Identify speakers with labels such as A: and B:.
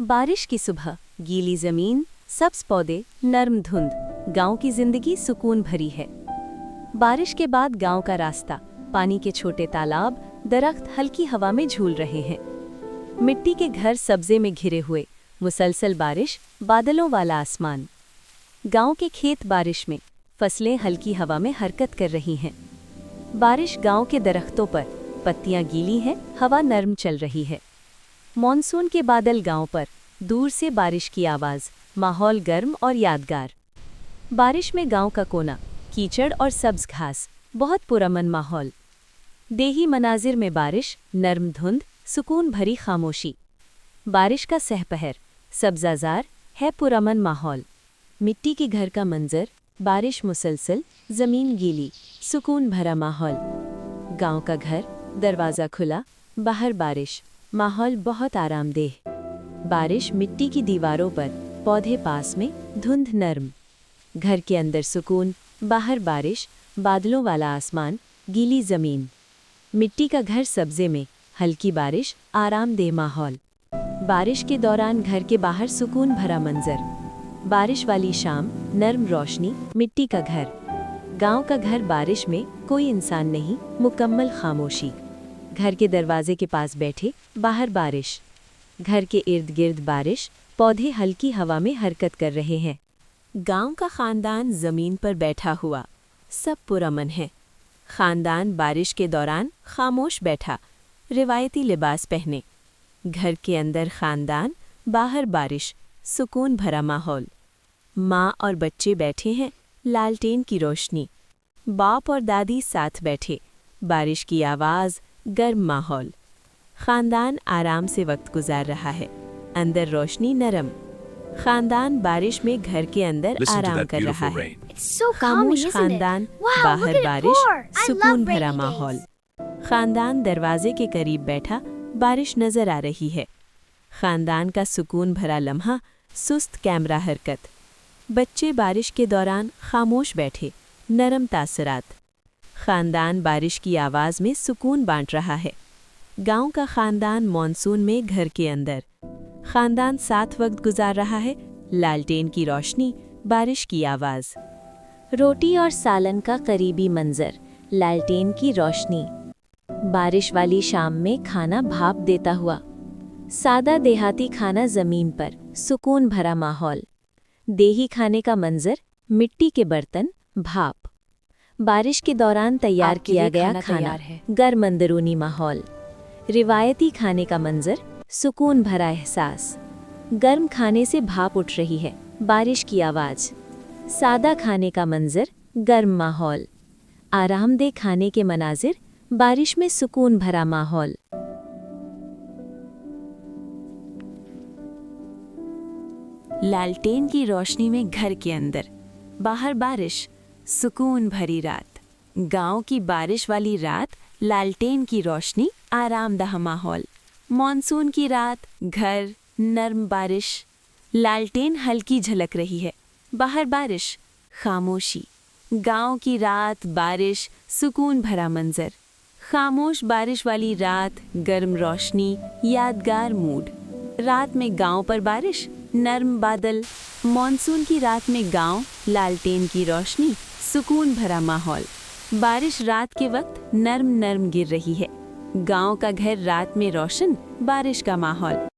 A: बारिश की सुबह, गीली जमीन, सब्ज पौधे, नर्म धुंध, गांव की जिंदगी सुकून भरी है। बारिश के बाद गांव का रास्ता, पानी के छोटे तालाब, दरख्त हल्की हवा में झूल रहे हैं। मिट्टी के घर सब्जे में घिरे हुए, मुसलसल बारिश, बादलों वाला आसमान। गांव के खेत बारिश में, फसलें हल्की हवा में हरकत कर रही हैं। बारिश गांव के दरख्तों पर, पत्तियां गीली हैं, हवा नर्म चल रही है। मॉनसून के बादल गांव पर, दूर से बारिश की आवाज़, माहौल गर्म और यादगार। बारिश में गांव का कोना, कीचड़ और सब्ज घास, बहुत पुरअमन माहौल। देही मनाजिर में बारिश, नर्म धुंध, सुकून भरी खामोशी। बारिश का सहपहर, सब्जाजार है, पुरअमन माहौल। मिट्टी के घर का मंजर, बारिश मुसलसल, ज़मीन गीली, सुकून भरा माहौल। गांव का घर, दरवाज़ा खुला, बाहर बारिश, माहौल बहुत आरामदेह। बारिश मिट्टी की दीवारों पर, पौधे पास में, धुंध नर्म। घर के अंदर सुकून, बाहर बारिश, बादलों वाला आसमान, गीली ज़मीन। मिट्टी का घर सब्जे में, हल्की बारिश, आरामदेह माहौल। बारिश के दौरान घर के बाहर सुकून भरा मंजर। बारिश वाली शाम, नर्म रोशनी, मिट्टी का घर। गांव का घर बारिश में, कोई इंसान नहीं, मुकम्मल खामोशी। घर के दरवाजे के पास बैठे, बाहर बारिश। घर के इर्द गिर्द बारिश, पौधे हल्की हवा में हरकत कर रहे हैं। गांव का खानदान ज़मीन पर बैठा हुआ, सब पुरअमन है। खानदान बारिश के दौरान खामोश बैठा, रिवायती लिबास पहने। घर के अंदर खानदान, बाहर बारिश, सुकून भरा माहौल। माँ और बच्चे बैठे हैं, लालटेन की रोशनी। बाप और दादी साथ बैठे, बारिश की आवाज़, गर्म माहौल। खानदान आराम से वक्त गुजार रहा है, अंदर रोशनी नरम। खानदान बारिश में घर के अंदर आराम कर रहा है। खामोश खानदान, बाहर बारिश, सुकून भरा माहौल। खानदान दरवाजे के करीब बैठा, बारिश नजर आ रही है। खानदान का सुकून भरा लम्हा, सुस्त कैमरा हरकत। बच्चे बारिश के दौरान खामोश बैठे, नरम तासरात। खानदान बारिश की आवाज़ में सुकून बांट रहा है। गांव का खानदान मॉनसून में घर के अंदर। खानदान साथ वक्त गुजार रहा है, लालटेन की रोशनी, बारिश की आवाज़। रोटी और सालन का करीबी मंजर, लालटेन की रोशनी। बारिश वाली शाम में खाना भाप देता हुआ। सादा देहाती खाना ज़मीन पर, सुकून भरा माहौल। देही खाने का मंजर, मिट्टी के बर्तन, भाप। बारिश के दौरान तैयार किया गया खाना, गर्म अंदरूनी माहौल। रिवायती खाने का मंजर, सुकून भरा एहसास। गर्म खाने से भाप उठ रही है, बारिश की आवाज़। सादा खाने का मंजर, गर्म माहौल। आरामदेह खाने के मनाजिर, बारिश में सुकून भरा माहौल। लालटेन की रोशनी में घर के अंदर, बाहर बारिश, सुकून भरी रात। गांव की बारिश वाली रात, लालटेन की रोशनी, आरामदाह माहौल। मॉनसून की रात, घर, नर्म बारिश। लालटेन हल्की झलक रही है, बाहर बारिश, खामोशी। गांव की रात, बारिश, सुकून भरा मंजर। खामोश बारिश वाली रात, गर्म रोशनी, यादगार मूड। रात में गांव पर बारिश, नर्म बादल। मॉनसून की रात में गांव, लालटेन की रोशनी, सुकून भरा माहौल। बारिश रात के वक्त नर्म नर्म गिर रही है। गांव का घर रात में रोशन, बारिश का माहौल।